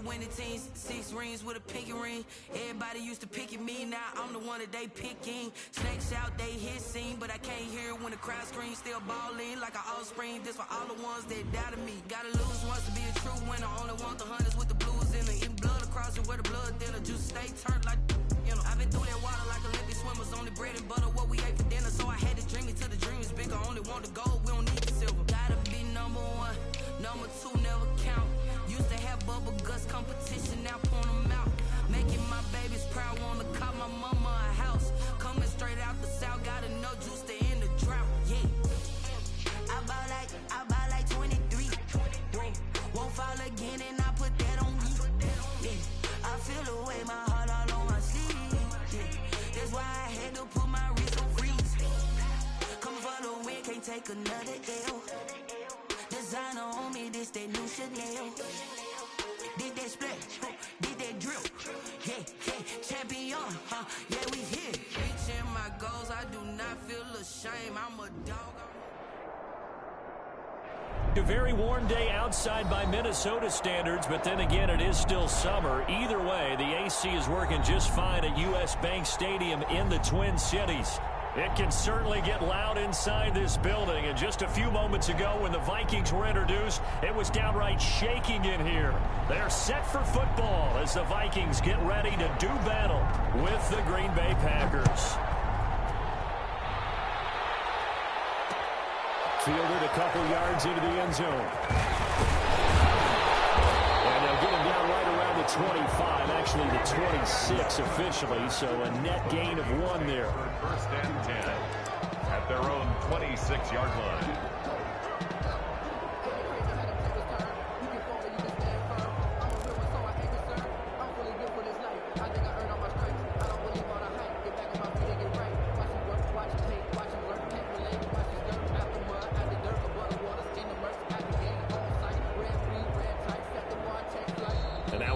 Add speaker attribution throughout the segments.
Speaker 1: winning teams, 6 rings with a pinky ring. Everybody used to pick at me, now I'm the one that they picking. Snakes out, they hissing, but I can't hear when the crowd screams. Still balling like an offspring. This for all the ones that doubted me. Gotta lose once to be a true winner. Only want the hunters with the blues in it. Eating blood across it where the blood thinner. Juice stay turned like, you know. I've been through that water like Olympic swimmers. Only bread and butter what we ate for dinner. So I had to dream it till the dream is bigger. Only want the gold, we don't need the silver. Gotta be number 1, number 2 never count. Used to have bubble guts competition, now point them out. Making my babies proud, wanna call my mama a house. Coming straight out the south, gotta know juice to end the drought. Yeah, I bought like 23. Whoa, won't fall again and I put that on me. Yeah, I feel the way, my heart all on my sleeve. Yeah, that's why I had to put my wrist on freeze. Coming for the win, can't take another L. Designer on me, this that new Chanel. Did that splash, did that drill. Yeah, champion, yeah, we here. Reaching my goals, I do not feel ashamed. I'm a dog.
Speaker 2: A very warm day outside by Minnesota standards, but then again, it is still summer. Either way, the AC is working just fine at US Bank Stadium in the Twin Cities. It can certainly get loud inside this building, and just a few moments ago when the Vikings were introduced, it was downright shaking in here. They're set for football as the Vikings get ready to do battle with the Green Bay Packers. Fielded a couple yards into the end zone. And they'll get him down right around the 25, actually the 26 officially, so a net gain of 1 there.
Speaker 3: First and 10 at their own 26-yard line.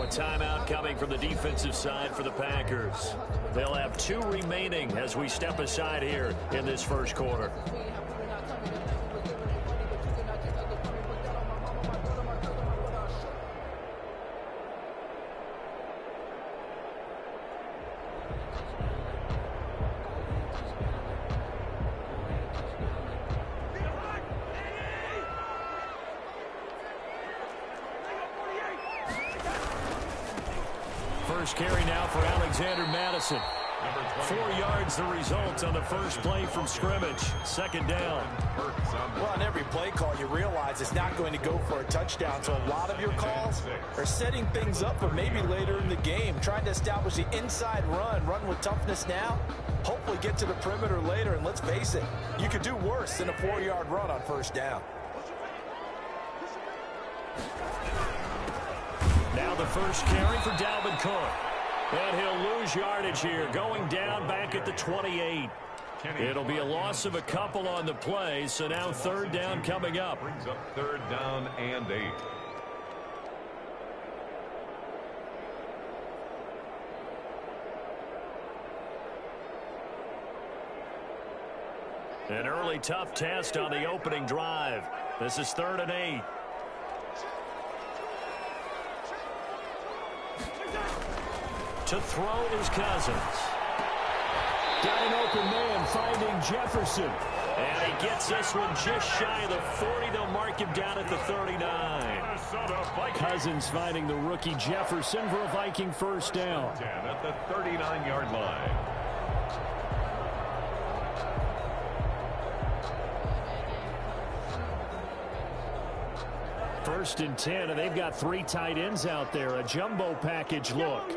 Speaker 2: Timeout coming from the defensive side for the Packers. They'll have 2 remaining as we step aside here in this first quarter. First carry now for Alexander Madison. 4 yards the result on the first play from scrimmage. Second down.
Speaker 4: Well, on every play call, you realize it's not going to go for a touchdown. So a lot of your calls are setting things up for maybe later in the game, trying to establish the inside run with toughness now, hopefully get to the perimeter later. And let's face it, you could do worse than a 4-yard run on first down.
Speaker 2: Now the first carry for Dalvin Cook. And he'll lose yardage here, going down back at the 28. It'll be a loss of a couple on the play, so now third down coming up.
Speaker 3: Brings up third down and 8.
Speaker 2: An early tough test on the opening drive. This is 3rd and 8. To throw is Cousins. Got an open man finding Jefferson. And he gets this one just shy of the 40. They'll mark him down at the 39. Cousins finding the rookie Jefferson for a Viking first down.
Speaker 3: At the 39-yard line.
Speaker 2: First and 10, and they've got 3 tight ends out there. A jumbo package look.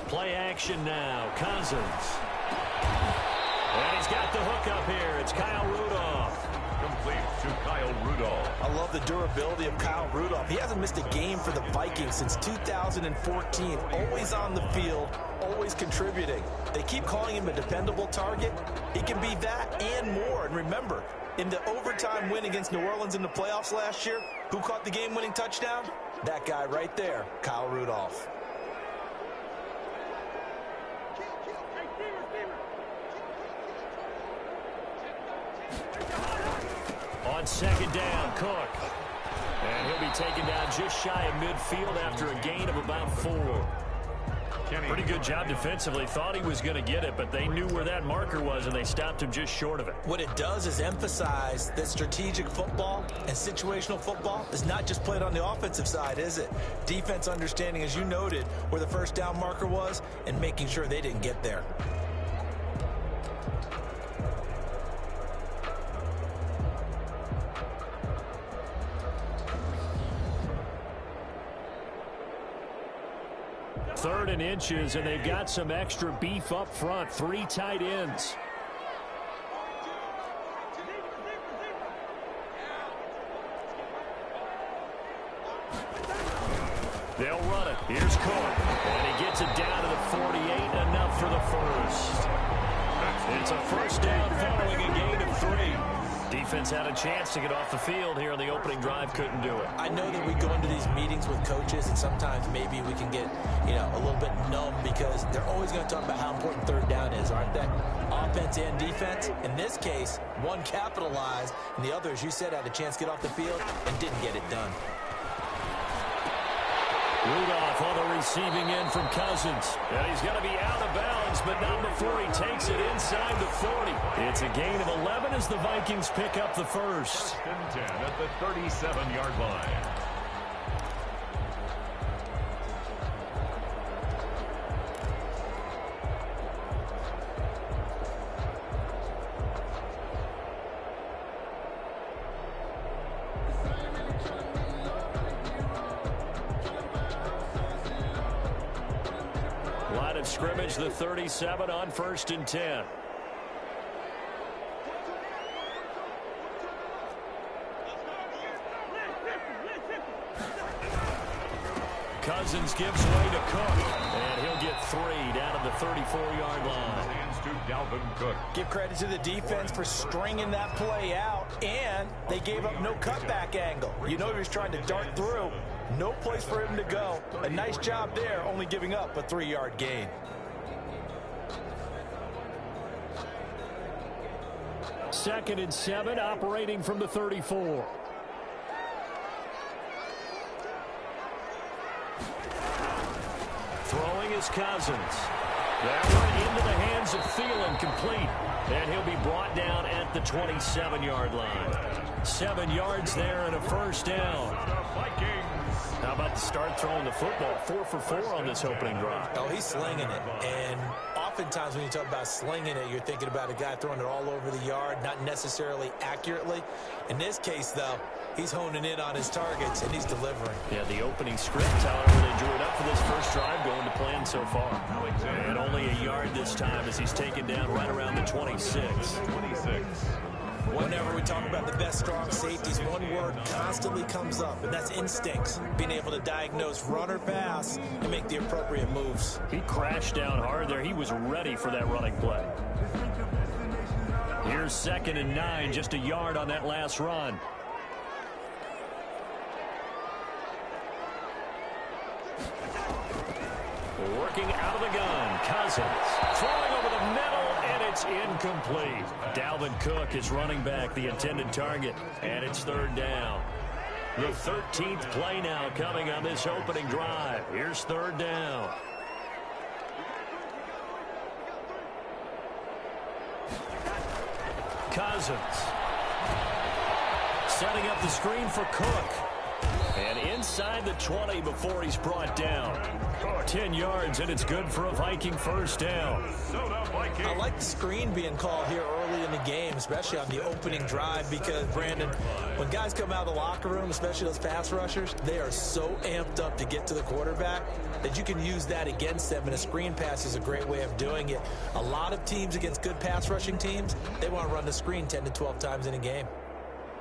Speaker 2: Play action now. Cousins. And he's got the hook up here. It's Kyle Rudolph.
Speaker 3: Complete to Kyle Rudolph.
Speaker 4: I love the durability of Kyle Rudolph. He hasn't missed a game for the Vikings since 2014. Always on the field, always contributing. They keep calling him a dependable target. He can be that and more. And remember, in the overtime win against New Orleans in the playoffs last year, who caught the game-winning touchdown? That guy right there, Kyle Rudolph.
Speaker 2: on second down. Cook. And he'll be taken down just shy of midfield after a gain of about 4. Pretty good job defensively. Thought he was going to get it, but they knew where that marker was, and they stopped him just short of it.
Speaker 4: What it does is emphasize that strategic football and situational football is not just played on the offensive side, is it? Defense understanding, as you noted, where the first down marker was and making sure they didn't get there.
Speaker 2: Third and inches, and they've got some extra beef up front. 3 tight ends. They'll run it. Here's Cook. And he gets it down to the 48. Enough for the first. It's a first down following a gain of 3. Defense had a chance to get off the field here on the opening drive. Couldn't do it.
Speaker 4: I know that we go into these meetings with coaches, and sometimes maybe we can get, a little bit numb because they're always going to talk about how important third down is, aren't they? Offense and defense. In this case, one capitalized, and the other, as you said, had a chance to get off the field and didn't get it done.
Speaker 2: Rudolph on the receiving end from Cousins. And he's going to be out of bounds, but not before he takes it inside the 40. It's a gain of 11 as the Vikings pick up the first.
Speaker 3: 10 at the 37-yard line.
Speaker 2: Line of scrimmage, the 37 on 1st and 10. Cousins gives way to Cook, and he'll get 3 down at the 34-yard line.
Speaker 3: Hands to Dalvin Cook.
Speaker 4: Give credit to the defense for stringing that play out, and they gave up no cutback angle. You know he was trying to dart through. No place for him to go. A nice job there, only giving up a 3-yard gain.
Speaker 2: Second and 7, operating from the 34. Throwing is Cousins. That one into the hands of Thielen, complete. And he'll be brought down at the 27-yard line. 7 yards there and a first down. How about the start throwing the football? 4 for 4 on this opening drive.
Speaker 4: Oh, he's slinging it. And oftentimes when you talk about slinging it, you're thinking about a guy throwing it all over the yard, not necessarily accurately. In this case, though, he's honing in on his targets, and he's delivering.
Speaker 2: Yeah, the opening script, however, they drew it up for this first drive, going to plan so far. And only a yard this time as he's taken down right around the 26.
Speaker 4: Whenever we talk about the best strong safeties, one word constantly comes up, and that's instincts. Being able to diagnose run or pass and make the appropriate moves.
Speaker 2: He crashed down hard there. He was ready for that running play. Here's 2nd and 9, just a yard on that last run. Working out of the gun, Cousins throwing over the middle, and it's incomplete. Dalvin Cook is running back, the intended target, and it's 3rd down. The 13th play now coming on this opening drive. Here's 3rd down. Cousins setting up the screen for Cook. And inside the 20 before he's brought down. 10 yards, and it's good for a Viking first down.
Speaker 4: I like the screen being called here early in the game, especially on the opening drive, because, Brandon, when guys come out of the locker room, especially those pass rushers, they are so amped up to get to the quarterback that you can use that against them, and a screen pass is a great way of doing it. A lot of teams against good pass rushing teams, they want to run the screen 10 to 12 times in a game.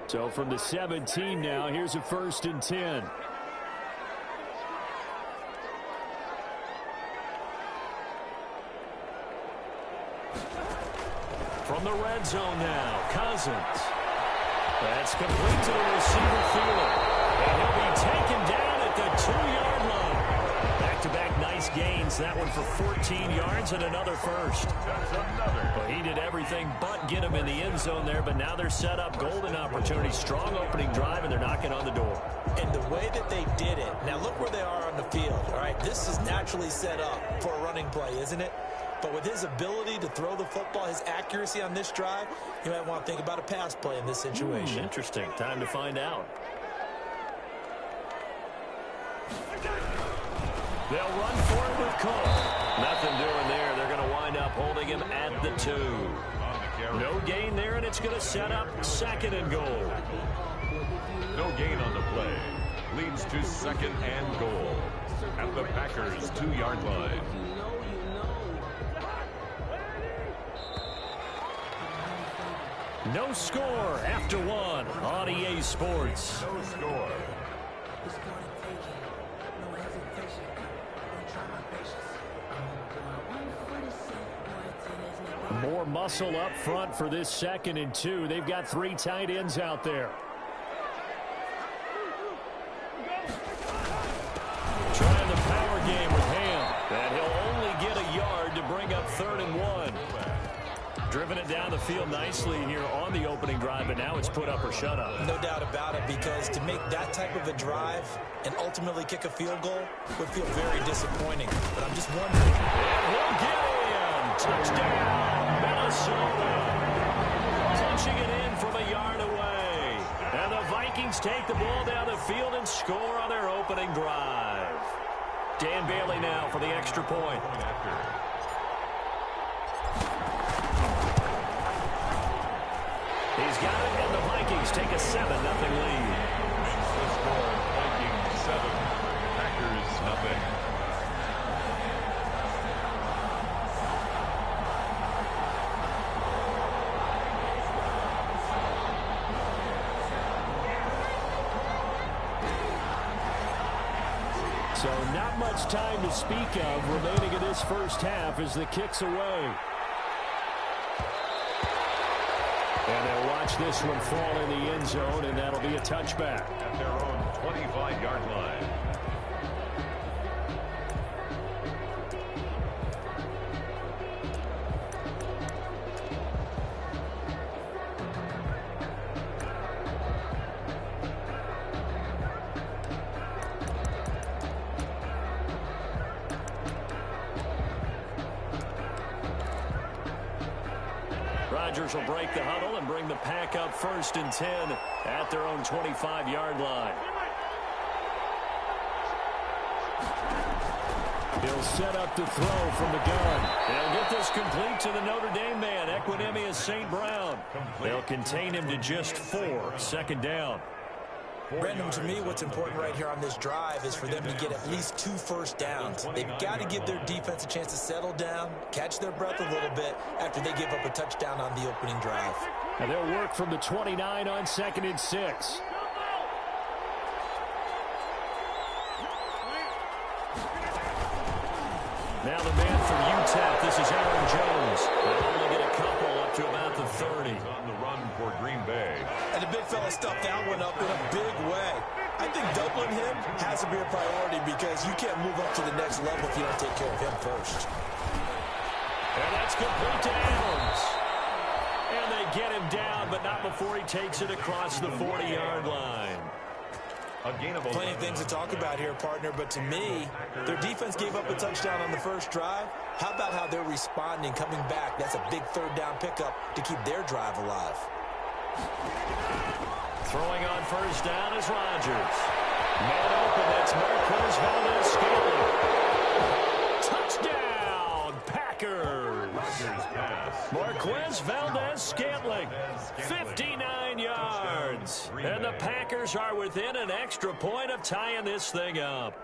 Speaker 2: So from the 17 now, here's a 1st and 10. From the red zone now, Cousins. That's complete to the receiver, Thielen. And he'll be taken down at the 2-yard line. Back-to-back nice gains. That one for 14 yards and another first. But he did everything everything but get them in the end zone there, but now they're set up. Golden opportunity, strong opening drive, and they're knocking on the door.
Speaker 4: And the way that they did it, now look where they are on the field. All right, this is naturally set up for a running play, isn't it? But with his ability to throw the football, his accuracy on this drive, you might want to think about a pass play in this situation.
Speaker 2: Interesting. Time to find out. They'll run for it with Cole. Nothing doing there. They're going to wind up holding him at the 2. No gain there, and it's going to set up 2nd and goal.
Speaker 3: No gain on the play. Leads to 2nd and goal at the Packers' 2-yard line.
Speaker 2: No score after 1 on EA Sports.
Speaker 3: No score.
Speaker 2: More muscle up front for this 2nd and 2. They've got 3 tight ends out there. Trying the power game with Ham. And he'll only get a yard to bring up 3rd and 1. Driven it down the field nicely here on the opening drive, but now it's put up or shut up.
Speaker 4: No doubt about it, because to make that type of a drive and ultimately kick a field goal would feel very disappointing. But I'm just wondering.
Speaker 2: And he'll get in. Touchdown, Minnesota. Punching it in from a yard away. And the Vikings take the ball down the field and score on their opening drive. Dan Bailey now for the extra point. He's got it, and the Vikings take a 7-0 lead.
Speaker 3: The score, Vikings 7, Packers nothing.
Speaker 2: So not much time to speak of remaining in this first half as the kick's away. And they'll watch this one fall in the end zone, and that'll be a touchback.
Speaker 3: At their own 25-yard line.
Speaker 2: Rodgers will break the huddle and bring the pack up 1st and 10 at their own 25-yard line. He'll set up to throw from the gun. They'll get this complete to the Notre Dame man, Equinemius St. Brown. They'll contain him to just 4, 2nd down.
Speaker 4: Brendan, to me, what's important right here on this drive is for them to get at least 2 first downs. They've got to give their defense a chance to settle down, catch their breath a little bit after they give up a touchdown on the opening drive.
Speaker 2: And they'll work from the 29 on 2nd and 6. Now the man from UTEP, this is Aaron Jones. They'll only get a couple up to about the 30.
Speaker 3: On the run for Green Bay.
Speaker 4: And the big fella stuffed that one up in a big way. I think doubling him has to be a priority because you can't move up to the next level if you don't take care of him first.
Speaker 2: And that's complete to Adams. And they get him down, but not before he takes it across the 40-yard line.
Speaker 4: Plenty of things to talk about here, partner, but to me, their defense gave up a touchdown on the first drive. How about how they're responding, coming back? That's a big 3rd down pickup to keep their drive alive.
Speaker 2: Throwing on 1st down is Rodgers. Man open, that's Marquez Valdez-Scantling. Touchdown, Packers. Marquez Valdez-Scantling, 59 yards. And the Packers are within an extra point of tying this thing up.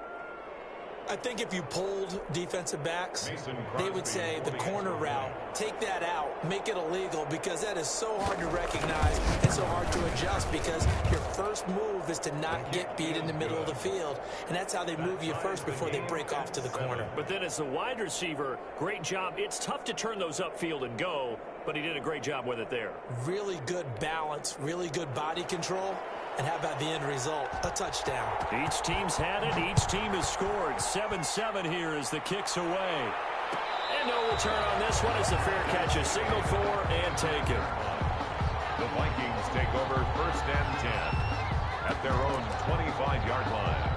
Speaker 4: I think if you polled defensive backs, they would say the corner route, take that out, make it illegal, because that is so hard to recognize and so hard to adjust because your first move is to not get beat in the middle of the field, and that's how they move you first before they break off to the corner.
Speaker 2: But then as the wide receiver, great job. It's tough to turn those upfield and go, but he did a great job with it there.
Speaker 4: Really good balance, really good body control. And how about the end result? A touchdown.
Speaker 2: Each team's had it. Each team has scored. 7-7 here as the kick's away. And no return on this one as the fair catch is signaled for and taken.
Speaker 3: The Vikings take over 1st and 10 at their own 25-yard line.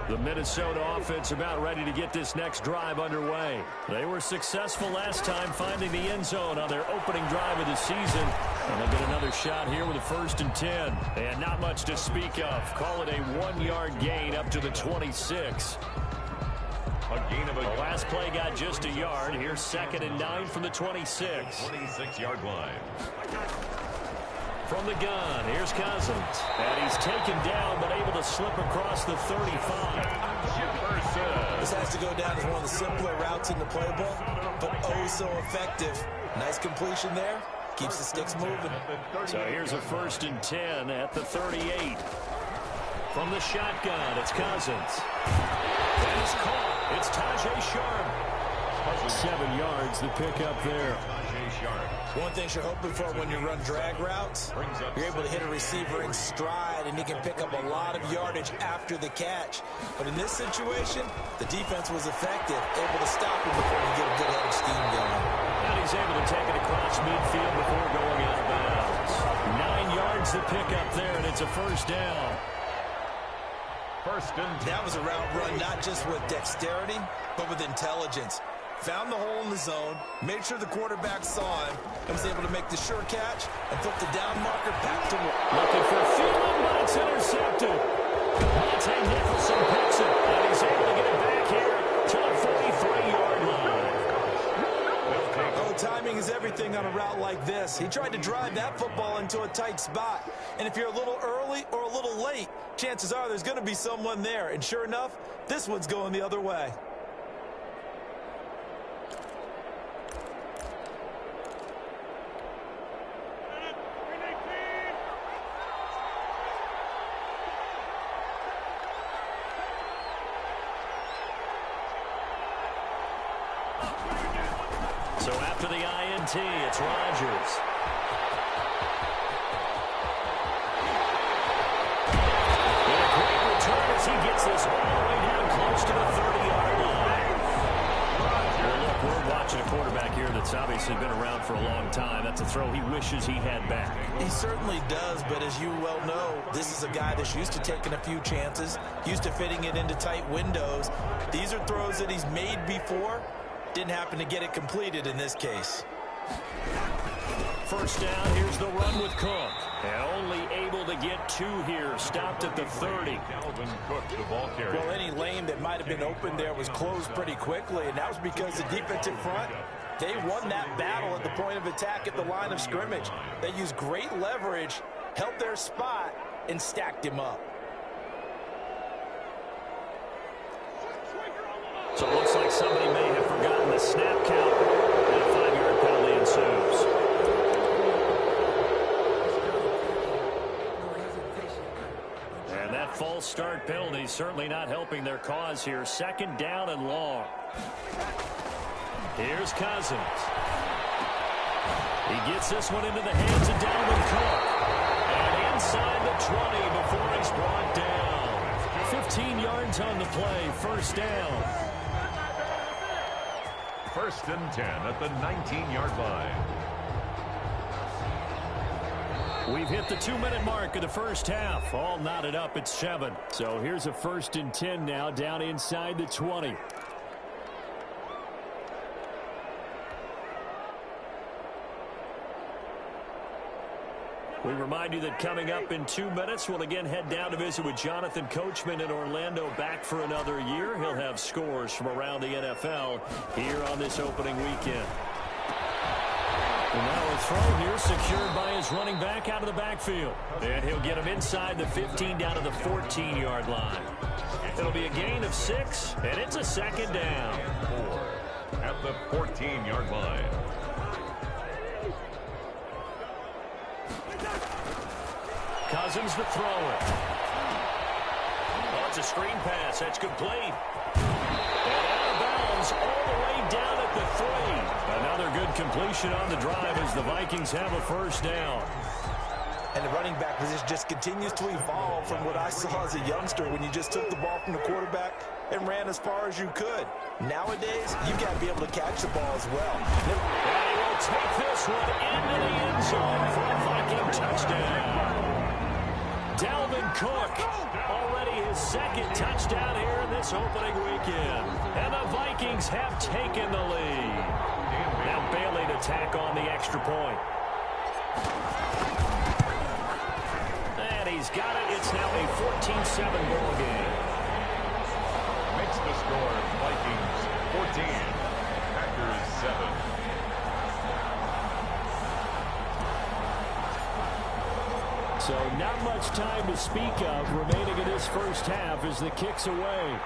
Speaker 2: The Minnesota offense about ready to get this next drive underway. They were successful last time finding the end zone on their opening drive of the season. And they'll get another shot here with a 1st and 10. And not much to speak of. Call it a 1-yard gain up to the 26.
Speaker 3: A gain of a
Speaker 2: the last play got just a yard. Here's 2nd and 9 from the 26.
Speaker 3: 26-yard line.
Speaker 2: From the gun, here's Cousins. And he's taken down, but able to slip across the 35.
Speaker 4: This has to go down as one of the simpler routes in the playbook, but oh so effective. Nice completion there. Keeps the sticks moving.
Speaker 2: So here's a 1st and 10 at the 38. From the shotgun, it's Cousins. And it's caught. It's Tajay Sharp. 7 yards, the pickup there.
Speaker 4: One thing you're hoping for when you run drag routes, you're able to hit a receiver in stride, and he can pick up a lot of yardage after the catch. But in this situation, the defense was effective, able to stop him before he get a good head of steam going.
Speaker 2: And he's able to take it across midfield before going out of bounds. 9 yards, the pickup there, and it's a 1st down.
Speaker 3: 1st and 10.
Speaker 4: That was a route run not just with dexterity, but with intelligence. Found the hole in the zone, made sure the quarterback saw him, and was able to make the sure catch and flip the down marker back to work.
Speaker 2: Looking for Thielen, but it's intercepted. Monte Nicholson picks it, and he's able to get it back here to the 43-yard line.
Speaker 4: Oh, timing is everything on a route like this. He tried to drive that football into a tight spot. And if you're a little early or a little late, chances are there's going to be someone there. And sure enough, this one's going the other way.
Speaker 2: So after the INT, it's Rodgers. And a great return as he gets this all the way down close to the 30-yard line. Well, look, we're watching a quarterback here that's obviously been around for a long time. That's a throw he wishes he had back.
Speaker 4: He certainly does, but as you well know, this is a guy that's used to taking a few chances, used to fitting it into tight windows. These are throws that he's made before. Didn't happen to get it completed in this case.
Speaker 2: 1st down, here's the run with Cook. And only able to get 2 here. Stopped at the 30.
Speaker 3: Calvin Cook, the ball carrier.
Speaker 4: Well, any lane that might have been open there was closed pretty quickly, and that was because the defensive front, they won that battle at the point of attack at the line of scrimmage. They used great leverage, held their spot, and stacked him up.
Speaker 2: So it looks like somebody may have forgotten the snap count, and a 5-yard penalty ensues. And that false start penalty certainly not helping their cause here. 2nd down and long. Here's Cousins. He gets this one into the hands of Dalvin Cook. And inside the 20 before he's brought down. 15 yards on the play, 1st down.
Speaker 3: 1st and 10 at the 19-yard line.
Speaker 2: We've hit the 2-minute mark of the 1st half. All knotted up at 7. So here's a 1st and 10 now down inside the 20. We remind you that coming up in 2 minutes, we'll again head down to visit with Jonathan Coachman in Orlando, back for another year. He'll have scores from around the NFL here on this opening weekend. And now a throw here secured by his running back out of the backfield. And he'll get him inside the 15 down to the 14-yard line. It'll be a gain of 6, and it's a 2nd down.
Speaker 3: 4 at the 14-yard line.
Speaker 2: Cousins to throw it. Oh, it's a screen pass. That's complete. And out of bounds all the way down at the 3. Another good completion on the drive as the Vikings have a first down.
Speaker 4: And the running back position just continues to evolve from what I saw as a youngster when you just took the ball from the quarterback and ran as far as you could. Nowadays, you've got to be able to catch the ball as well.
Speaker 2: And he will take this one into the end zone for a Viking touchdown. Dalvin Cook, already his second touchdown here in this opening weekend. And the Vikings have taken the lead. Now Bailey to tack on the extra point. And he's got it. It's now a 14-7 ball game.
Speaker 3: Makes the score Vikings 14, Packers 7.
Speaker 2: So not much time to speak of remaining in this first half as the kick's away.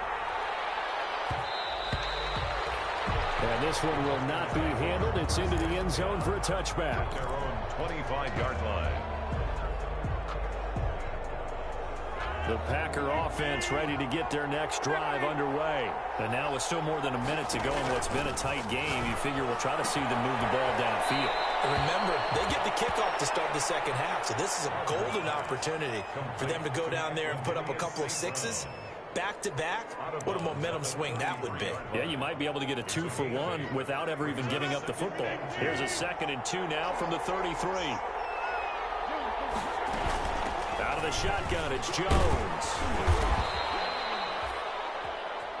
Speaker 2: And this one will not be handled. It's into the end zone for a touchback.
Speaker 3: Their own 25-yard line.
Speaker 2: The Packer offense ready to get their next drive underway. And now with still more than a minute to go in what's been a tight game, you figure we'll try to see them move the ball downfield.
Speaker 4: And remember, they get the kickoff to start the second half, so this is a golden opportunity for them to go down there and put up a couple of sixes. Back-to-back, what a momentum swing that would be.
Speaker 2: Yeah, you might be able to get a 2-for-1 without ever even giving up the football. Here's a 2nd and 2 now from the 33. Out of the shotgun, it's Jones.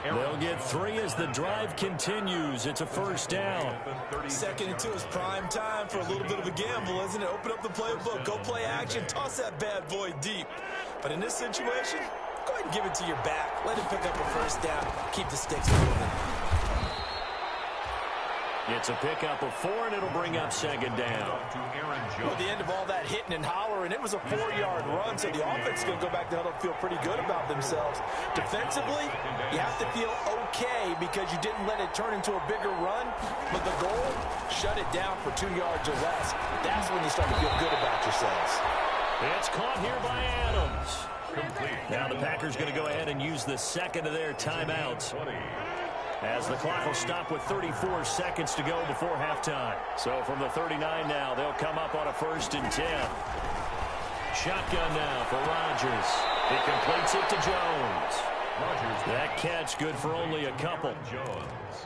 Speaker 2: They'll get 3 as the drive continues. It's a first down.
Speaker 4: 2nd and 2 is prime time for a little bit of a gamble, isn't it? Open up the playbook, go play action, toss that bad boy deep. But in this situation, go ahead and give it to your back. Let him pick up a first down. Keep the sticks moving.
Speaker 2: It's a pickup of 4, and it'll bring up 2nd down.
Speaker 4: At the end of all that hitting and hollering, it was a 4-yard run, so the offense is going to go back to huddle and feel pretty good about themselves. Defensively, you have to feel okay because you didn't let it turn into a bigger run, but the goal, shut it down for 2 yards or less. That's when you start to feel good about yourselves.
Speaker 2: It's caught here by Adams. Now the Packers going to go ahead and use the 2nd of their timeouts, as the clock will stop with 34 seconds to go before halftime. So from the 39 now, they'll come up on a 1st and 10. Shotgun now for Rodgers. He completes it to Jones. That catch good for only a couple.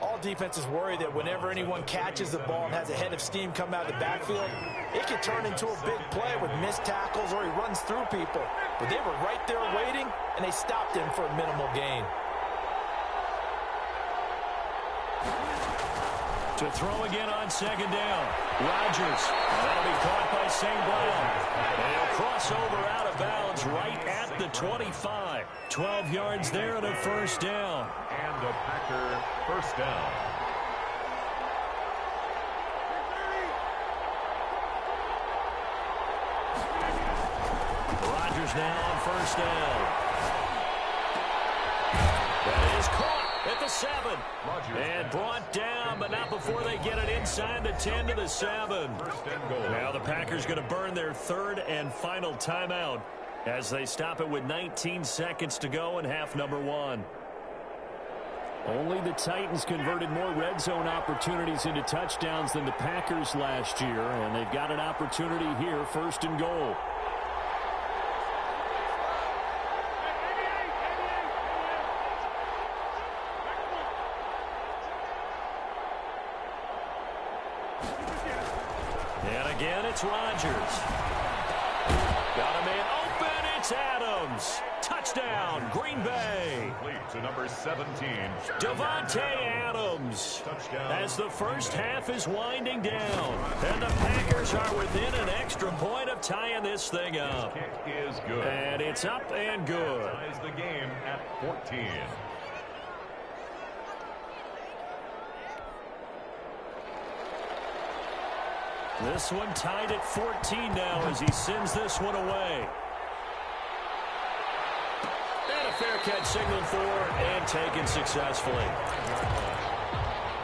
Speaker 4: All defenses worry that whenever anyone catches the ball and has a head of steam come out of the backfield, it can turn into a big play with missed tackles or he runs through people. But they were right there waiting, and they stopped him for a minimal gain.
Speaker 2: To throw again on 2nd down. Rodgers. That'll be caught by St. Brown. And he'll cross over out of bounds right at the 25. 12 yards there and a first down.
Speaker 3: And a Packer first down.
Speaker 2: Rodgers now on first down. That is caught at the 7. And brought down, but not before they get it inside the 10 to the 7. Now the Packers going to burn their 3rd and final timeout as they stop it with 19 seconds to go in half number 1. Only the Titans converted more red zone opportunities into touchdowns than the Packers last year, and they've got an opportunity here, 1st and goal. And again, it's Rodgers. Got a man open. It's Adams. Touchdown, Green Bay.
Speaker 3: To number 17.
Speaker 2: Davante Adams. Touchdown. As the first half is winding down. And the Packers are within an extra point of tying this thing up.
Speaker 3: Kick is good.
Speaker 2: And it's up and good.
Speaker 3: Ties the game at 14.
Speaker 2: This one tied at 14 now as he sends this one away. And a fair catch signaled for and taken successfully.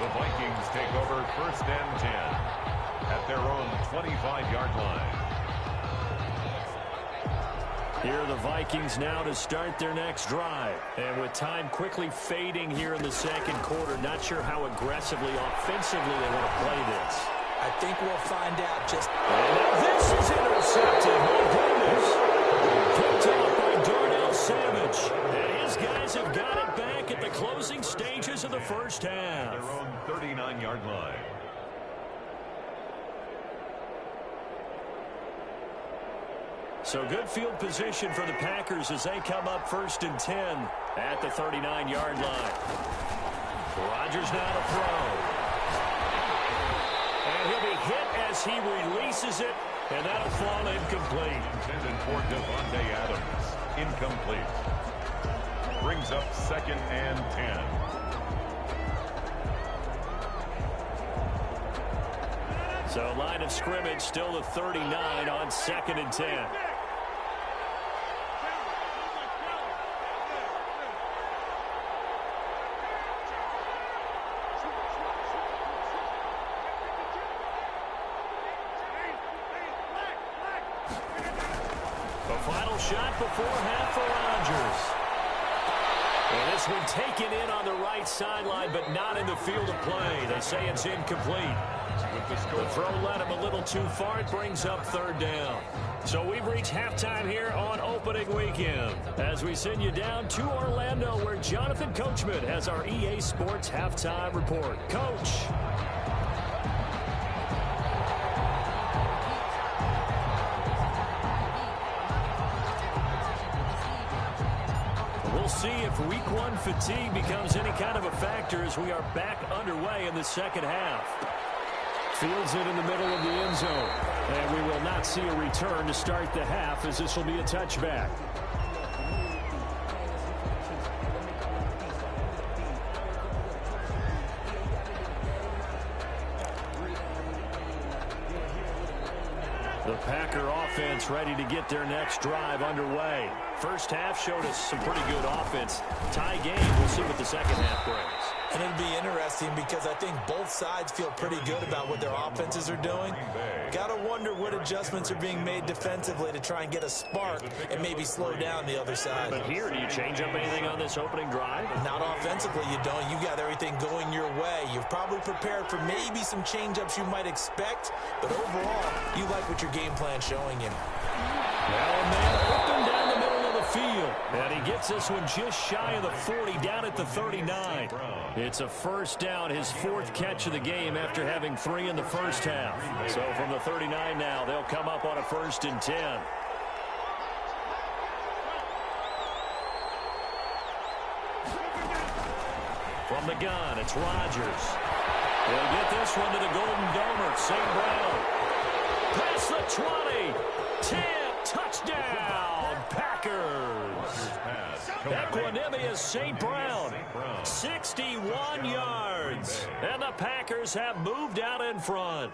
Speaker 3: The Vikings take over 1st and 10 at their own 25-yard line.
Speaker 2: Here are the Vikings now to start their next drive. And with time quickly fading here in the second quarter, not sure how aggressively, offensively they want to play this.
Speaker 4: I think we'll find out just...
Speaker 2: And now this is intercepted. My goodness. Picked up by Darnell Savage. And his guys have got it back at the closing stages of the first half.
Speaker 3: Their own 39-yard line.
Speaker 2: So good field position for the Packers as they come up 1st and 10 at the 39-yard line. Rodgers now to throw. And he'll be hit as he releases it, and that'll fall incomplete.
Speaker 3: Intended for Devontae Adams. Incomplete. Brings up 2nd and 10.
Speaker 2: So line of scrimmage still the 39 on 2nd and 10. The final shot before half for Rodgers. And this one taken in on the right sideline, but not in the field of play. They say it's incomplete. The throw led him a little too far. It brings up 3rd down. So we've reached halftime here on opening weekend as we send you down to Orlando where Jonathan Coachman has our EA Sports halftime report. Coach. We'll see if week 1 fatigue becomes any kind of a factor as we are back underway in the second half. Fields it in the middle of the end zone. And we will not see a return to start the half as this will be a touchback. The Packer offense ready to get their next drive underway. First half showed us some pretty good offense. Tie game. We'll see what the second half brings.
Speaker 4: And it'll be interesting because I think both sides feel pretty good about what their offenses are doing. Got to wonder what adjustments are being made defensively to try and get a spark and maybe slow down the other side.
Speaker 2: But here, do you change up anything on this opening drive?
Speaker 4: Not offensively, you don't. You got everything going your way. You've probably prepared for maybe some change-ups you might expect, but overall, you like what your game plan's showing you.
Speaker 2: Now a man open down the middle of the field. And he gets this one just shy of the 40, down at the 39. It's a first down, his 4th catch of the game after having 3 in the first half. So from the 39 now, they'll come up on a 1st and 10. From the gun, it's Rodgers. They'll get this one to the Golden Domer, St. Brown. Past the 20, 10, touchdown, Packers. Equanimous St. Brown, 61 yards. And the Packers have moved out in front.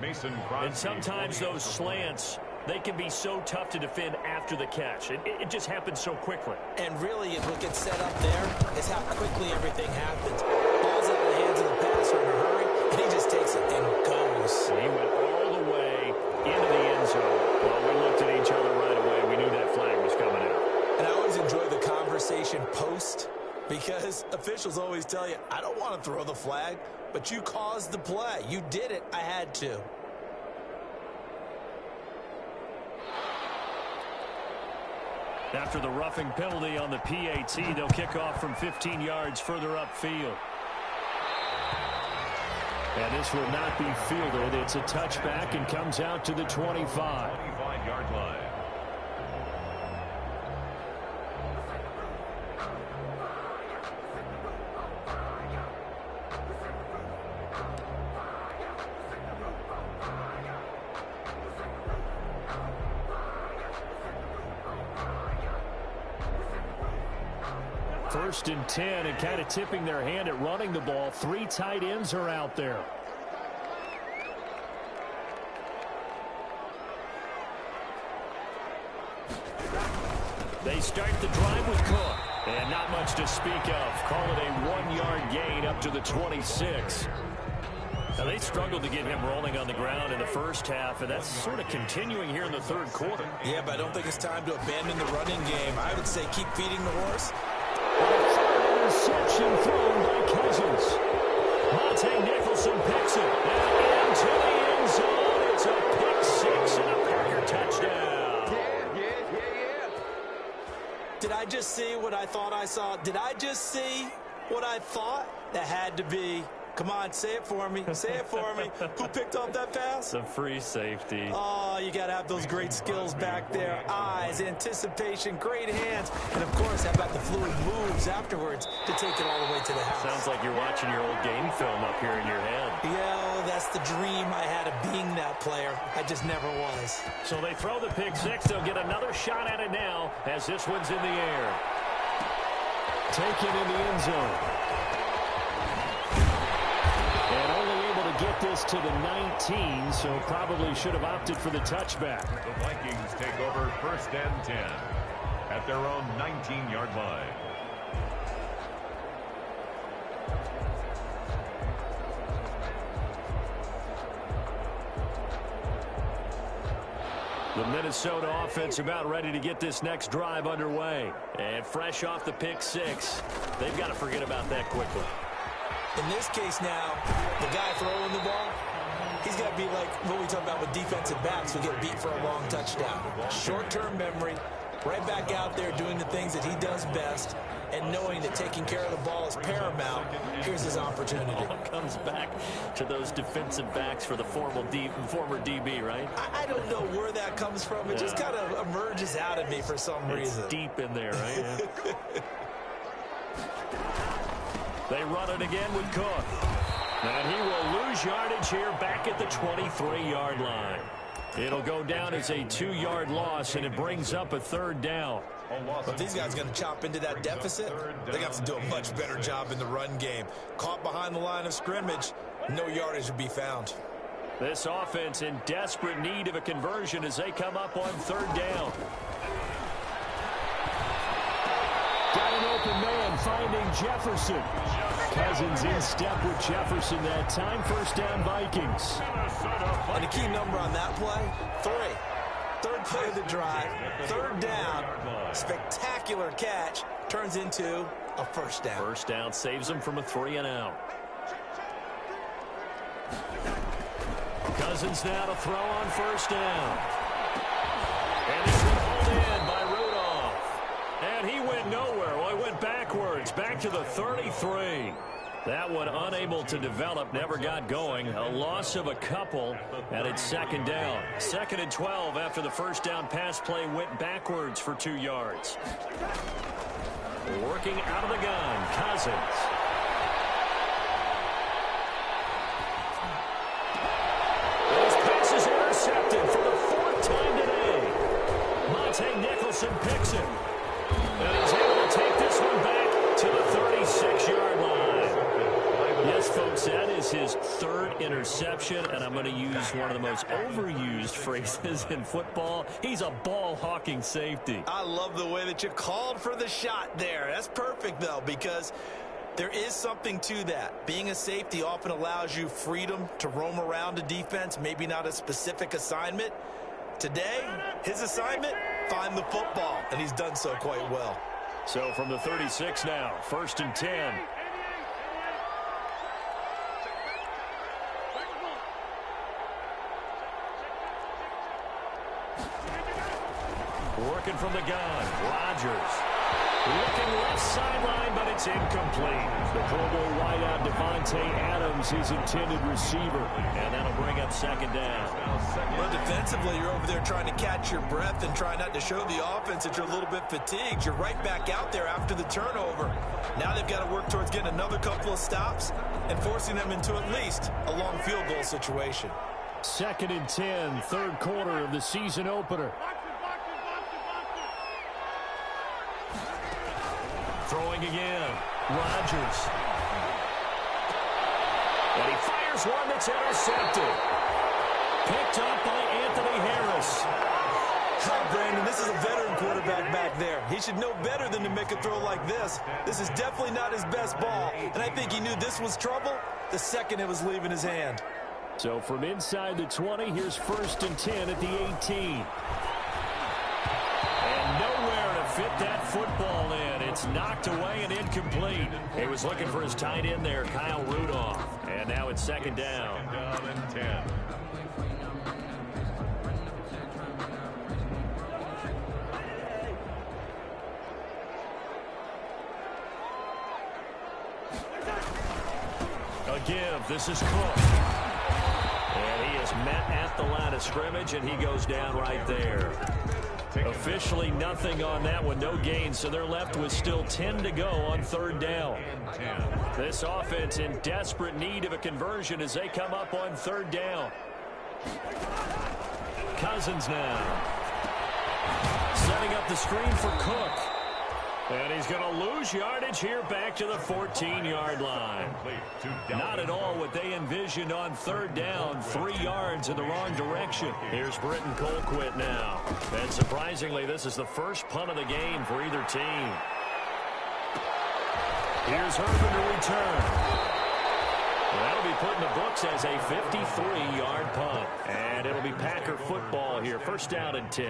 Speaker 2: And sometimes those slants, they can be so tough to defend after the catch. It just happens so quickly.
Speaker 4: And really, what gets set up there is how quickly everything happens. Ball's out of the hands of the passer in a hurry, and he just takes it and goes.
Speaker 2: He went all the way into the end zone. Well, we looked at each other right away. We knew that flag was coming out.
Speaker 4: And I always enjoy the conversation post because officials always tell you, I don't want to throw the flag, but you caused the play. You did it. I had to.
Speaker 2: After the roughing penalty on the PAT, they'll kick off from 15 yards further upfield. And this will not be fielded. It's a touchback and comes out to the 25.
Speaker 3: 25-yard line.
Speaker 2: First and 10, and kind of tipping their hand at running the ball. 3 tight ends are out there. They start the drive with Cook. And not much to speak of. Call it a 1-yard gain up to the 26. Now, they struggled to get him rolling on the ground in the first half, and that's sort of continuing here in the third quarter.
Speaker 4: Yeah, but I don't think it's time to abandon the running game. I would say keep feeding the horse.
Speaker 2: Interception thrown by Cousins. Monte Nicholson picks it. And into the end zone. It's a pick six and a Packer touchdown.
Speaker 4: Yeah. Did I just see what I thought I saw? Did I just see what I thought? That had to be. Come on, say it for me. Say it for me. Who picked up that pass?
Speaker 2: The free safety.
Speaker 4: Oh, you got to have those great skills back there. Eyes, anticipation, great hands. And, of course, how about the fluid moves afterwards to take it all the way to the house?
Speaker 2: Sounds like you're watching your old game film up here in your head.
Speaker 4: Yeah, that's the dream I had of being that player. I just never was.
Speaker 2: So they throw the pick six. They'll get another shot at it now as this one's in the air. Taken in the end zone. And only able to get this to the 19, so probably should have opted for the touchback.
Speaker 3: The Vikings take over 1st and 10 at their own 19-yard line.
Speaker 2: The Minnesota offense about ready to get this next drive underway. And fresh off the pick six, they've got to forget about that quickly.
Speaker 4: In this case now, the guy throwing the ball, he's got to be like what we talk about with defensive backs who get beat for a long touchdown. Short-term memory, right back out there doing the things that he does best, and knowing that taking care of the ball is paramount. Here's his opportunity.
Speaker 2: It all comes back to those defensive backs for the former DB, right?
Speaker 4: I don't know where that comes from. It just kind of emerges out of me for some reason.
Speaker 2: It's deep in there, right? Yeah. They run it again with Cook. And he will lose yardage here back at the 23-yard line. It'll go down as a 2-yard loss, and it brings up a 3rd down.
Speaker 4: If these guys are going to chop into that deficit, they got to do a much better job in the run game. Caught behind the line of scrimmage, no yardage will be found.
Speaker 2: This offense in desperate need of a conversion as they come up on 3rd down. Got an open man finding Jefferson. Cousins in step with Jefferson that time. 1st down Vikings.
Speaker 4: And the key number on that play, 3. 3rd play of the drive, 3rd down, spectacular catch, turns into a 1st down.
Speaker 2: 1st down saves them from a 3-and-out. Cousins now to throw on 1st down. And he's hauled in by Rudolph. And he went nowhere. Well, he went backwards, back to the 33. That one unable to develop, never got going. A loss of a couple, and it's 2nd down. 2nd and 12 after the 1st down pass play went backwards for 2 yards. Working out of the gun, Cousins. His pass is intercepted for the 4th time today. Monte Nicholson picks it. And he's able to take this one back to the 36-yard line. Yes, folks, that is his 3rd interception, and I'm going to use one of the most overused phrases in football. He's a ball-hawking safety.
Speaker 4: I love the way that you called for the shot there. That's perfect, though, because there is something to that. Being a safety often allows you freedom to roam around a defense, maybe not a specific assignment. Today, his assignment, find the football, and he's done so quite well.
Speaker 2: So from the 36 now, 1st and 10. Working from the gun, Rodgers. Looking left sideline, but it's incomplete. The Pro Bowl wideout Devontae Adams, his intended receiver. And that'll bring up 2nd down.
Speaker 4: Well, defensively, you're over there trying to catch your breath and try not to show the offense that you're a little bit fatigued. You're right back out there after the turnover. Now they've got to work towards getting another couple of stops and forcing them into at least a long field goal situation.
Speaker 2: 2nd and 10, 3rd quarter of the season opener. Throwing again, Rodgers. And he fires one that's intercepted. Picked up by Anthony Harris.
Speaker 4: Oh, Brandon, this is a veteran quarterback back there. He should know better than to make a throw like this. This is definitely not his best ball, and I think he knew this was trouble the second it was leaving his hand.
Speaker 2: So from inside the 20, here's 1st and 10 at the 18. And nowhere to fit that football in. It's knocked away and incomplete. He was looking for his tight end there, Kyle Rudolph. And now it's 2nd down.
Speaker 3: 2nd and 10.
Speaker 2: A give. This is Cook. And he is met at the line of scrimmage, and he goes down right there. Officially nothing on that one, no gain, so they're left with still 10 to go on 3rd down. This offense in desperate need of a conversion as they come up on 3rd down. Cousins now. Setting up the screen for Cook. And he's going to lose yardage here back to the 14-yard line. Not at all what they envisioned on 3rd down. 3 yards in the wrong direction. Here's Britton Colquitt now. And surprisingly, this is the first punt of the game for either team. Here's Herman to return. That'll be put in the books as a 53-yard punt. And it'll be Packer football here. 1st down and 10.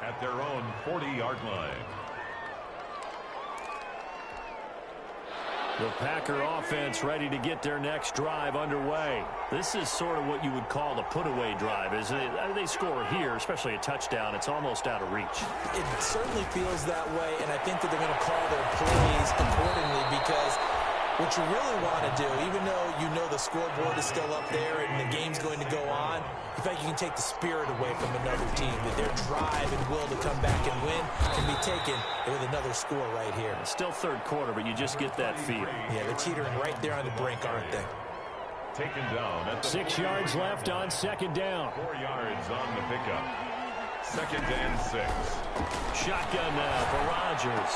Speaker 3: At their own 40-yard line.
Speaker 2: The Packer offense ready to get their next drive underway. This is sort of what you would call the put-away drive, isn't it? They score here, especially a touchdown. It's almost out of reach.
Speaker 4: It certainly feels that way, and I think that they're going to call their plays accordingly because what you really want to do, even though you know the scoreboard is still up there and the game's going to go on, in fact, you can take the spirit away from another team, that their drive and will to come back and win can be taken with another score right here.
Speaker 2: It's still 3rd quarter, but you just get that feel.
Speaker 4: Yeah, they're teetering right there on the brink, aren't they?
Speaker 3: Taken down at the
Speaker 2: 6 yards left on 2nd down.
Speaker 3: 4 yards on the pickup. 2nd and 6.
Speaker 2: Shotgun now for Rodgers.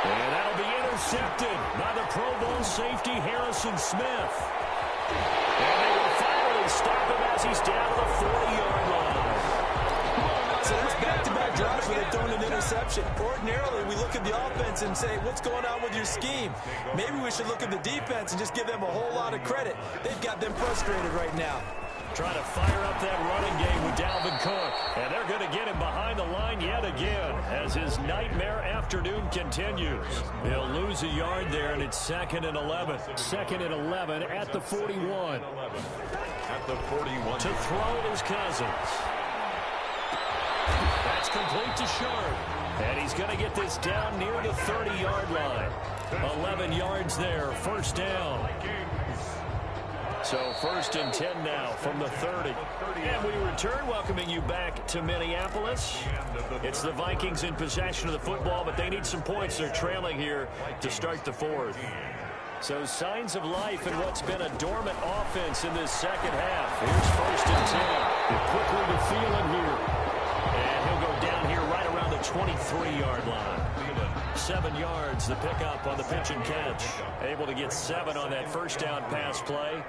Speaker 2: And that'll be intercepted by the Pro Bowl safety Harrison Smith. And they will finally stop him as he's down to the 40-yard line.
Speaker 4: So that's back-to-back drives where they've thrown an interception. Ordinarily, we look at the offense and say, what's going on with your scheme? Maybe we should look at the defense and just give them a whole lot of credit. They've got them frustrated right now.
Speaker 2: Trying to fire up that running game with Dalvin Cook. And they're going to get him behind the line yet again as his nightmare afternoon continues. He'll lose a yard there, and it's 2nd and 11. 2nd and 11 at the 41.
Speaker 3: At the 41.
Speaker 2: To throw is Cousins. That's complete to Sharp. And he's going to get this down near the 30-yard line. 11 yards there, 1st down. So 1st and 10 now from the 30. And we return, welcoming you back to Minneapolis. It's the Vikings in possession of the football, but they need some points. They're trailing here to start the 4th. So signs of life in what's been a dormant offense in this 2nd half. Here's 1st and 10. Quickly to Thielen here. And he'll go down here right around the 23-yard line. 7 yards, the pickup on the pitch and catch. Able to get 7 on that 1st down pass play.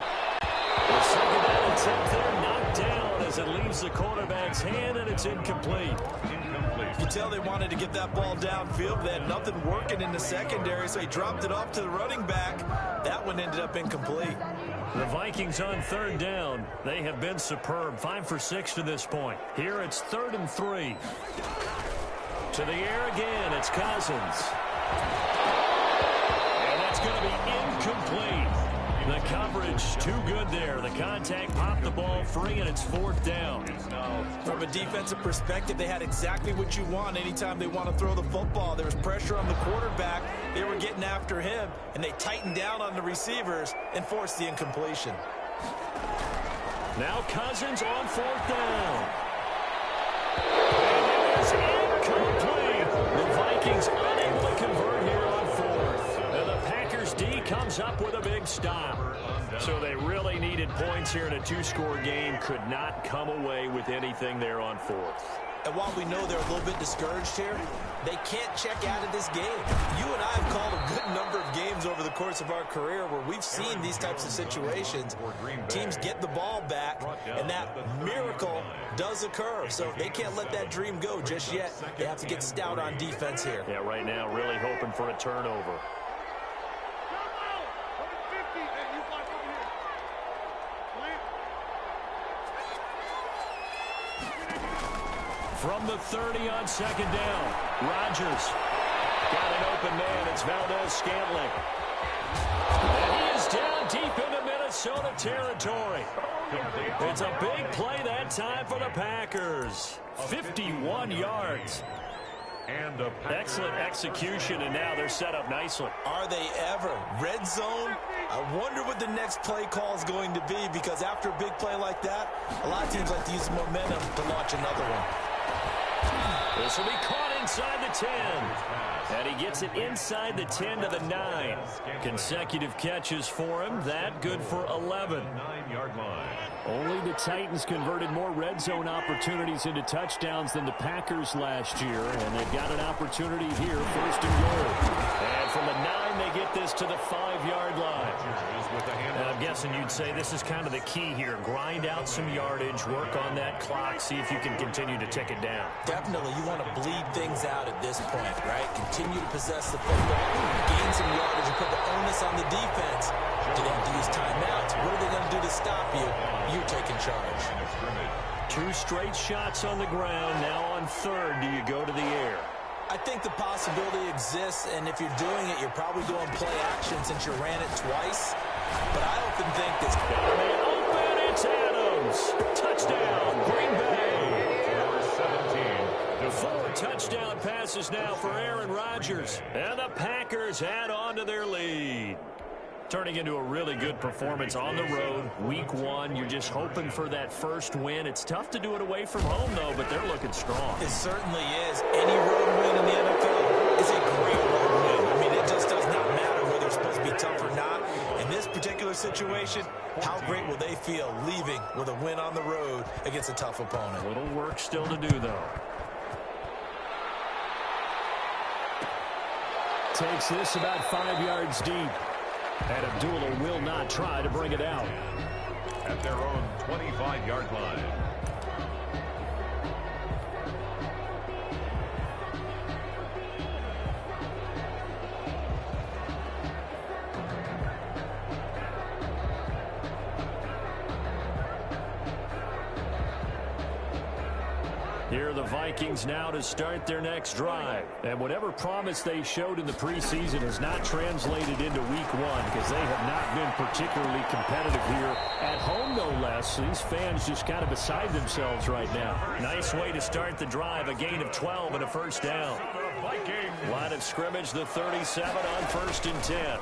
Speaker 2: The 2nd down attempt there, knocked down as it leaves the quarterback's hand, and it's incomplete.
Speaker 4: You can tell they wanted to get that ball downfield. They had nothing working in the secondary, so he dropped it off to the running back. That one ended up incomplete.
Speaker 2: The Vikings on 3rd down. They have been superb. 5 for 6 to this point. Here it's 3rd and 3. To the air again. It's Cousins. And that's going to be incomplete. The coverage too good there. The contact popped the ball free, and it's 4th down.
Speaker 4: From a defensive perspective, they had exactly what you want anytime they want to throw the football. There was pressure on the quarterback. They were getting after him, and they tightened down on the receivers and forced the incompletion.
Speaker 2: Now Cousins on 4th down. And it is incomplete. The Vikings unable to convert here on 4th. And the Packers D comes up with a big stop. So they really needed points here in a 2-score game. Could not come away with anything there on 4th.
Speaker 4: And while we know they're a little bit discouraged here, they can't check out of this game. You and I have called a good number of games over the course of our career where we've seen these types of situations. Teams get the ball back, and that miracle does occur. So they can't let that dream go just yet. They have to get stout on defense here.
Speaker 2: Yeah, right now really hoping for a turnover. From the 30 on second down, Rodgers got an open man. It's Valdez-Scantling. And he is down deep into Minnesota territory. It's a big play that time for the Packers. 51 yards. Excellent execution, and now they're set up nicely.
Speaker 4: Are they ever? Red zone? I wonder what the next play call is going to be, because after a big play like that, a lot of teams like to use momentum to launch another one.
Speaker 2: This will be caught inside the 10. And he gets it inside the 10 to the 9. Consecutive catches for him. That good for 11. Only the Titans converted more red zone opportunities into touchdowns than the Packers last year. And they've got an opportunity here, first and goal. And from the 9, they get this to the 5-yard line. And I'm guessing you'd say this is kind of the key here. Grind out some yardage, work on that clock, see if you can continue to tick it down.
Speaker 4: Definitely, you want to bleed things out at this point, right? Continue to possess the football, gain some yardage, and put the onus on the defense. Do they have to use timeouts? What are they going to do to stop you? You're taking charge.
Speaker 2: 2 straight shots on the ground. Now on third, do you go to the air?
Speaker 4: I think the possibility exists, and if you're doing it, you're probably going play action since you ran it twice. But I often think this.
Speaker 2: Man open, it's Adams. Touchdown, Green Bay. 4 touchdown passes now for Aaron Rodgers. And the Packers add on to their lead. Turning into a really good performance on the road. Week 1, you're just hoping for that first win. It's tough to do it away from home, though, but they're looking strong.
Speaker 4: It certainly is. Any road win in the NFL is a great road win. I mean, it just does not matter whether it's supposed to be tough or not. In this particular situation, how great will they feel leaving with a win on the road against a tough opponent?
Speaker 2: A little work still to do, though. Takes this about 5 yards deep. And Abdullah will not try to bring it out.
Speaker 3: At their own 25-yard line.
Speaker 2: Here are the Vikings now to start their next drive. And whatever promise they showed in the preseason has not translated into week 1 because they have not been particularly competitive here. At home, no less. These fans just kind of beside themselves right now. Nice way to start the drive. A gain of 12 and a first down. Line of scrimmage, the 37 on 1st and 10.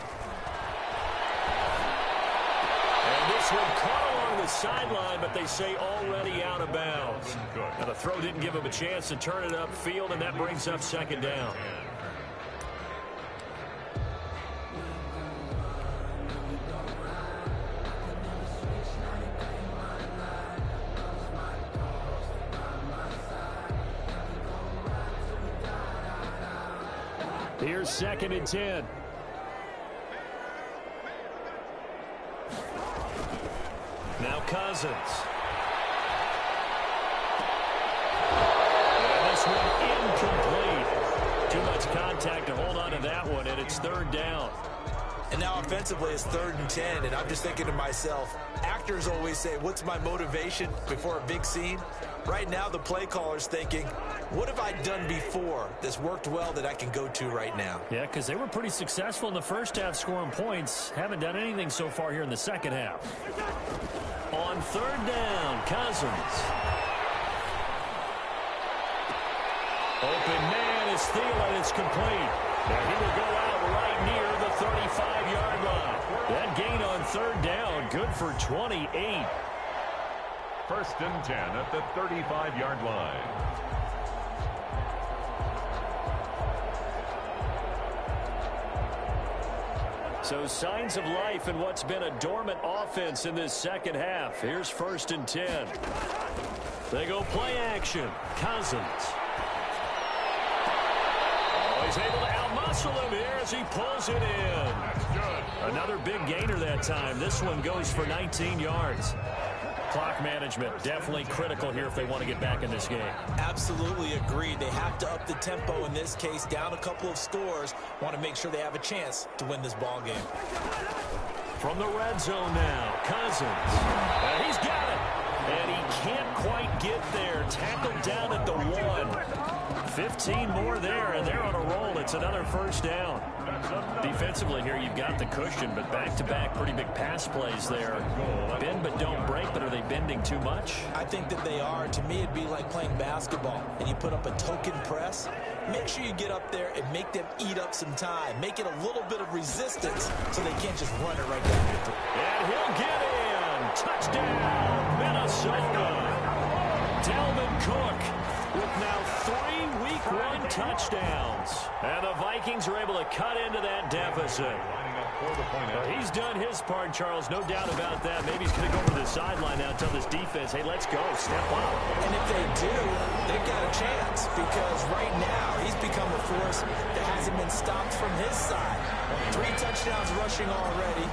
Speaker 2: And this one caught along the sideline, but they say already out of bounds. Now the throw didn't give him a chance to turn it upfield, and that brings up second down. Here's 2nd and 10. Now Cousins. And this one incomplete. Too much contact to hold on to that one, and it's 3rd down.
Speaker 4: And now offensively it's 3rd and 10, and I'm just thinking to myself, actors always say, what's my motivation before a big scene? Right now the play caller's thinking, what have I done before that's worked well that I can go to right now?
Speaker 2: Yeah, because they were pretty successful in the first half scoring points. Haven't done anything so far here in the second half. On 3rd down, Cousins. Open man is Thielen. It's complete. And he will go out right near the 35-yard line. That gain on 3rd down, good for 28.
Speaker 3: 1st and 10 at the 35-yard line.
Speaker 2: So signs of life in what's been a dormant offense in this second half. Here's 1st and 10. They go play action. Cousins. Oh, he's able to outmuscle him here as he pulls it in.
Speaker 3: That's good.
Speaker 2: Another big gainer that time. This one goes for 19 yards. Clock management definitely critical here if they want to get back in this game.
Speaker 4: Absolutely agreed. They have to up the tempo in this case, down a couple of scores. Want to make sure they have a chance to win this ball game.
Speaker 2: From the red zone now, Cousins. And he's got it. And he can't quite get there. Tackled down at the 1. 15 more there, and they're on a roll. It's another first down. Defensively here, you've got the cushion, but back-to-back pretty big pass plays there. Bend but don't break, but are they bending too much?
Speaker 4: I think that they are. To me, it'd be like playing basketball, and you put up a token press. Make sure you get up there and make them eat up some time. Make it a little bit of resistance so they can't just run it right down your throat.
Speaker 2: And he'll get in. Touchdown, Minnesota. Dalvin Cook with now 3 Week 1 touchdowns. And the Vikings are able to cut into that deficit. He's done his part, Charles, no doubt about that. Maybe he's going to go to the sideline now and tell this defense, hey, let's go, step up.
Speaker 4: And if they do, they've got a chance because right now he's become a force that hasn't been stopped from his side. 3 touchdowns rushing already,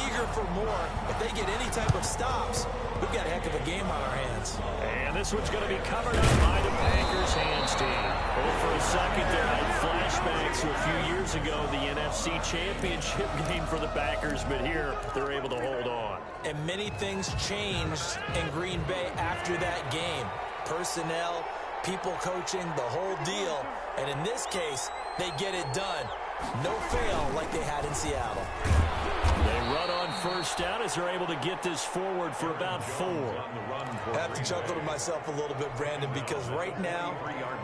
Speaker 4: eager for more. If they get any type of stops, we've got a heck of a game on our hands.
Speaker 2: And this one's going to be covered up by the Packers hands team. Well, for a second there, I had flashbacks to a few years ago, the NFC Championship game for the Packers, but here they're able to hold on.
Speaker 4: And many things changed in Green Bay after that game. Personnel, people coaching, the whole deal. And in this case, they get it done. No fail like they had in Seattle.
Speaker 2: They run on first down as they're able to get this forward for about 4.
Speaker 4: I have to chuckle to myself a little bit, Brandon, because right now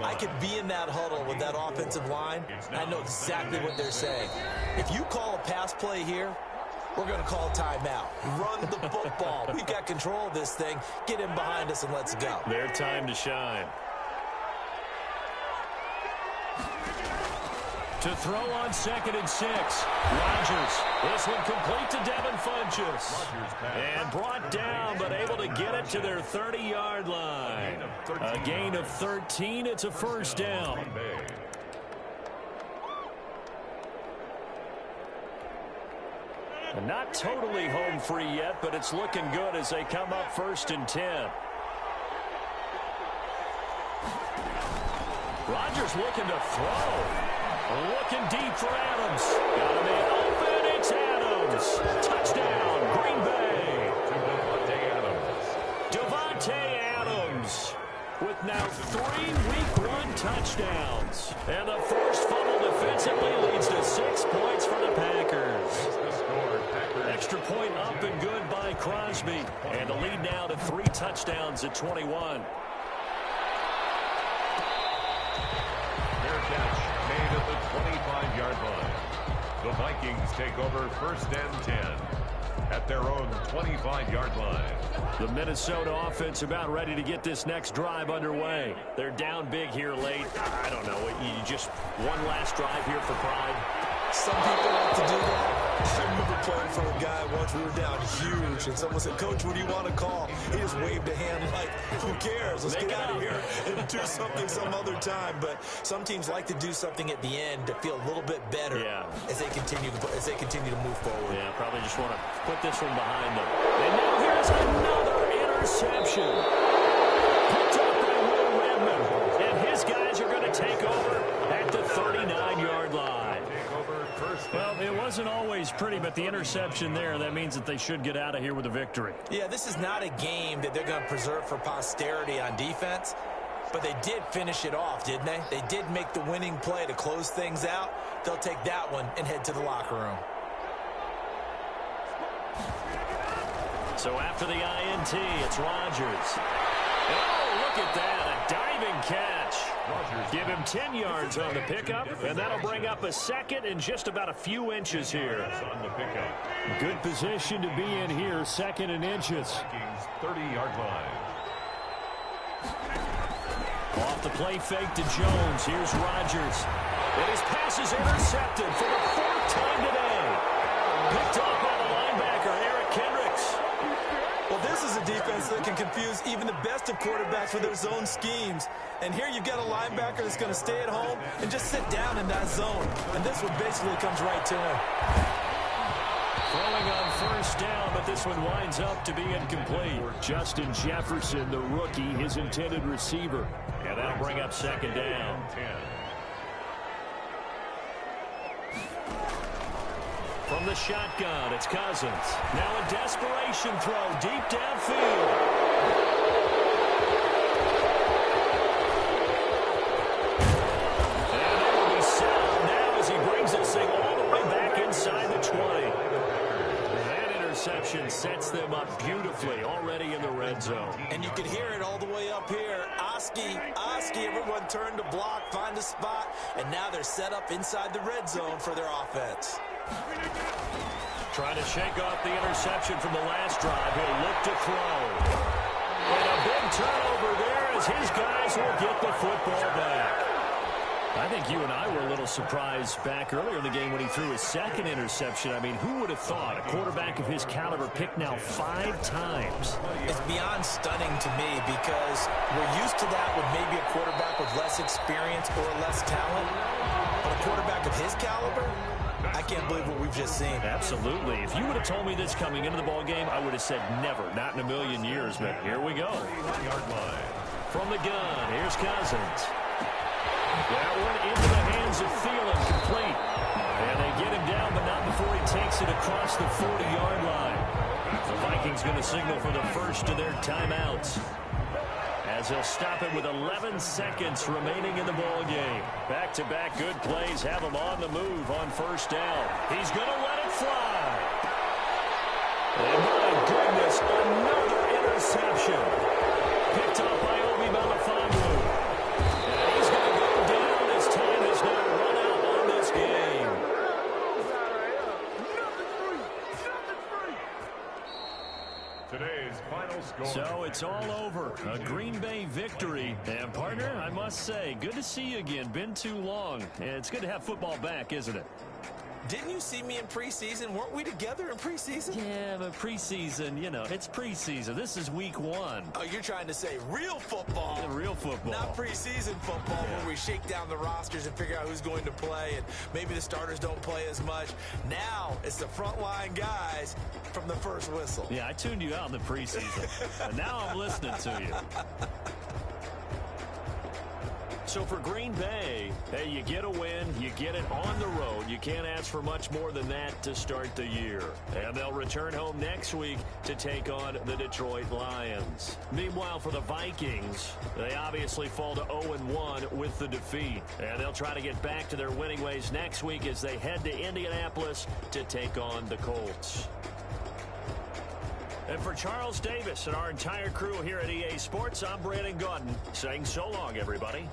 Speaker 4: I could be in that huddle with that offensive line. I know exactly what they're saying. If you call a pass play here, we're going to call a timeout. Run the football. We've got control of this thing. Get in behind us and let's go.
Speaker 2: Their time to shine. To throw on 2nd and 6. Rodgers. This one complete to Devin Funchess. And brought down, but able to get it to their 30-yard line. A gain of 13. It's a first down. And not totally home free yet, but it's looking good as they come up 1st and 10. Rodgers looking to throw. Looking deep for Adams. Got a man open. It's Adams. Touchdown, Green Bay. Devontae Adams with now 3 Week 1 touchdowns. And the forced fumble defensively leads to 6 points for the Packers. Extra point up and good by Crosby. And the lead now to 3 touchdowns at 21.
Speaker 3: Made at the 25-yard line. The Vikings take over 1st and 10 at their own 25-yard line.
Speaker 2: The Minnesota offense about ready to get this next drive underway. They're down big here late. I don't know. You just one last drive here for pride.
Speaker 4: Some people like to do that. I remember playing for a guy once. We were down huge, and someone said, "Coach, what do you want to call?" He just waved a hand like, "Who cares? Let's get out of here and do something some other time." But some teams like to do something at the end to feel a little bit better as they continue to move forward.
Speaker 2: Yeah, probably just want to put this one behind them. And now here's another interception. Picked up by Will Redmond, and his guys are going to take over at the 39-yard line. Well, it wasn't always pretty, but the interception there, that means that they should get out of here with a victory.
Speaker 4: Yeah, this is not a game that they're going to preserve for posterity on defense, but they did finish it off, didn't they? They did make the winning play to close things out. They'll take that one and head to the locker room.
Speaker 2: So after the INT, it's Rodgers. Oh, look at that, a diving catch. Give him 10 yards on the pickup, and that'll bring up a 2nd and just about a few inches here. Good position to be in here, 2nd and inches.
Speaker 3: 30-yard line.
Speaker 2: Off the play fake to Jones. Here's Rodgers. And his pass is intercepted for the 4th time today. Picked off by the linebacker, Eric Kendricks.
Speaker 4: Well, this is a defense that can confuse even the best of quarterbacks with their zone schemes. And here you've got a linebacker that's going to stay at home and just sit down in that zone. And this one basically comes right to him.
Speaker 2: Throwing on first down, but this one winds up to be incomplete. Justin Jefferson, the rookie, his intended receiver. And that'll bring up second down. From the shotgun, it's Cousins. Now a desperation throw deep downfield. And it will be sound now as he brings this thing all the way back inside the 20. That interception sets them up beautifully already in the red zone.
Speaker 4: And you can hear it all the way up here. Oski, everyone turned to block, find a spot, and now they're set up inside the red zone for their offense.
Speaker 2: Trying to shake off the interception from the last drive. He'll look to throw. And a big turnover there as his guys will get the football back. I think you and I were a little surprised back earlier in the game when he threw his second interception. I mean, who would have thought a quarterback of his caliber picked now 5 times?
Speaker 4: It's beyond stunning to me because we're used to that with maybe a quarterback with less experience or less talent. But a quarterback of his caliber, I can't believe what we've just seen.
Speaker 2: Absolutely. If you would have told me this coming into the ball game, I would have said never, not in a million years. But here we go. From the gun, here's Cousins. That one into the hands of Thielen, complete. And they get him down, but not before he takes it across the 40-yard line. The Vikings going to signal for the first of their timeouts, as he'll stop it with 11 seconds remaining in the ball game. Back-to-back good plays have him on the move on first down. He's going to let it fly. And my goodness, another interception. Picked up by Obi Melifonwu. And he's going to go down as time has now run out on this game.
Speaker 3: Today's final score.
Speaker 2: So it's all over. A Green Bay victory. And partner, I must say, good to see you again. Been too long. And it's good to have football back, isn't it?
Speaker 4: Didn't you see me in preseason? Weren't we together in preseason?
Speaker 2: Yeah, but preseason, you know, it's preseason. This is week 1.
Speaker 4: Oh, you're trying to say real football.
Speaker 2: Yeah, real football.
Speaker 4: Not preseason football where we shake down the rosters and figure out who's going to play, and maybe the starters don't play as much. Now it's the frontline guys from the first whistle.
Speaker 2: Yeah, I tuned you out in the preseason. And now I'm listening to you. So for Green Bay, hey, you get a win, you get it on the road. You can't ask for much more than that to start the year. And they'll return home next week to take on the Detroit Lions. Meanwhile, for the Vikings, they obviously fall to 0-1 with the defeat. And they'll try to get back to their winning ways next week as they head to Indianapolis to take on the Colts. And for Charles Davis and our entire crew here at EA Sports, I'm Brandon Gaudin saying so long, everybody.